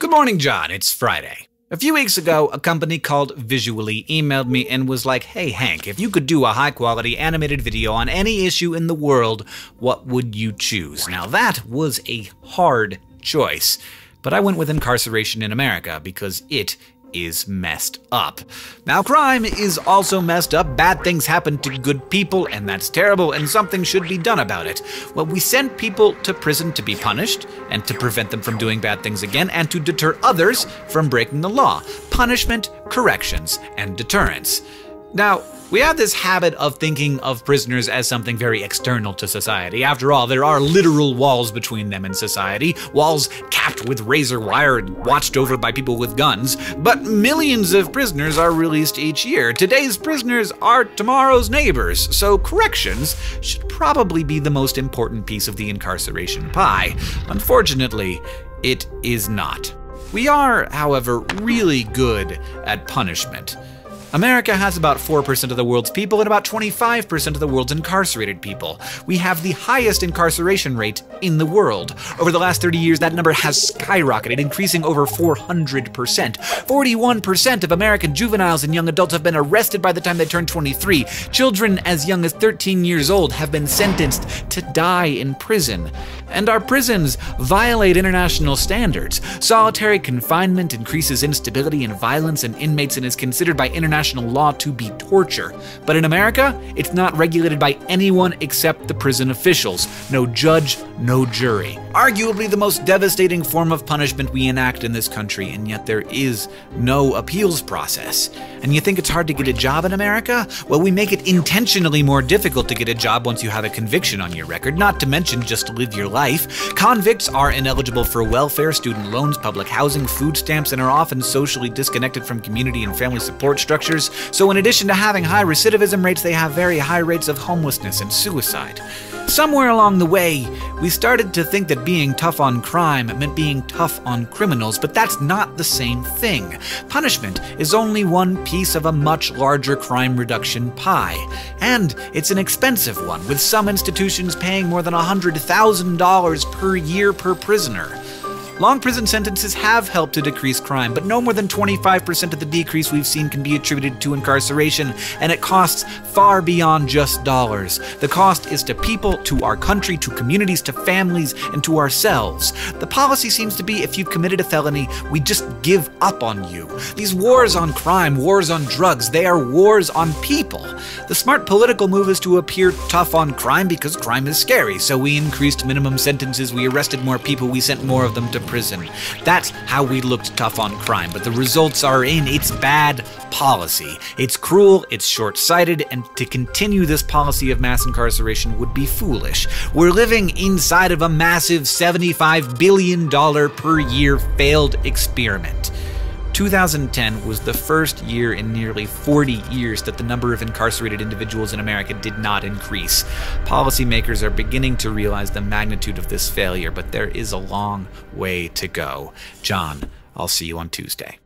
Good morning, John. It's Friday. A few weeks ago, a company called Visually emailed me and was like, "Hey Hank, if you could do a high-quality animated video on any issue in the world, what would you choose?" Now that was a hard choice, but I went with incarceration in America because it is messed up. Now, crime is also messed up. Bad things happen to good people, and that's terrible, and something should be done about it. Well, we send people to prison to be punished, and to prevent them from doing bad things again, and to deter others from breaking the law. Punishment, corrections, and deterrence. Now, we have this habit of thinking of prisoners as something very external to society. After all, there are literal walls between them and society, walls capped with razor wire and watched over by people with guns. But millions of prisoners are released each year. Today's prisoners are tomorrow's neighbors, so corrections should probably be the most important piece of the incarceration pie. Unfortunately, it is not. We are, however, really good at punishment. America has about 4% of the world's people and about 25% of the world's incarcerated people. We have the highest incarceration rate in the world. Over the last 30 years, that number has skyrocketed, increasing over 400%. 41% of American juveniles and young adults have been arrested by the time they turn 23. Children as young as 13 years old have been sentenced to die in prison. And our prisons violate international standards. Solitary confinement increases instability and violence in inmates and is considered by international law to be torture. But in America, it's not regulated by anyone except the prison officials. No judge, no jury. Arguably the most devastating form of punishment we enact in this country, and yet there is no appeals process. And you think it's hard to get a job in America? Well, we make it intentionally more difficult to get a job once you have a conviction on your record, not to mention just to live your life. Convicts are ineligible for welfare, student loans, public housing, food stamps, and are often socially disconnected from community and family support structures. So in addition to having high recidivism rates, they have very high rates of homelessness and suicide. Somewhere along the way, we started to think that being tough on crime meant being tough on criminals, but that's not the same thing. Punishment is only one piece of a much larger crime reduction pie. And it's an expensive one, with some institutions paying more than $100,000 per year per prisoner. Long prison sentences have helped to decrease crime, but no more than 25% of the decrease we've seen can be attributed to incarceration, and it costs far beyond just dollars. The cost is to people, to our country, to communities, to families, and to ourselves. The policy seems to be, if you've committed a felony, we just give up on you. These wars on crime, wars on drugs, they are wars on people. The smart political move is to appear tough on crime because crime is scary, so we increased minimum sentences, we arrested more people, we sent more of them to prison. That's how we looked tough on crime, but the results are in. It's bad policy. It's cruel, it's short-sighted, and to continue this policy of mass incarceration would be foolish. We're living inside of a massive $75 billion per year failed experiment. 2010 was the first year in nearly 40 years that the number of incarcerated individuals in America did not increase. Policymakers are beginning to realize the magnitude of this failure, but there is a long way to go. John, I'll see you on Tuesday.